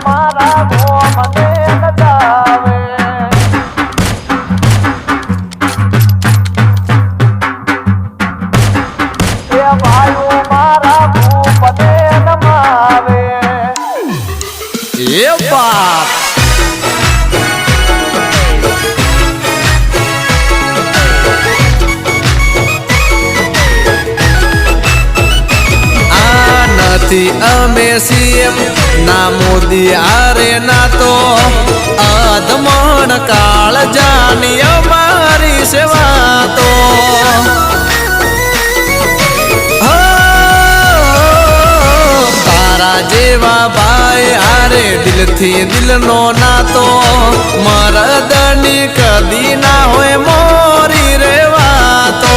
મારા ગોમને નચાવે એ ભાઈઓ મારા ભૂપને નમાવે એ બાપ અમે સીએમ ના મોદી આરે ના તો અધમણ કાળ જાની અમારી સેવા તો તારા જેવા ભાઈ આરે દિલથી દિલનો નાતો મરદની કદી ના હોય મોરી રેવા તો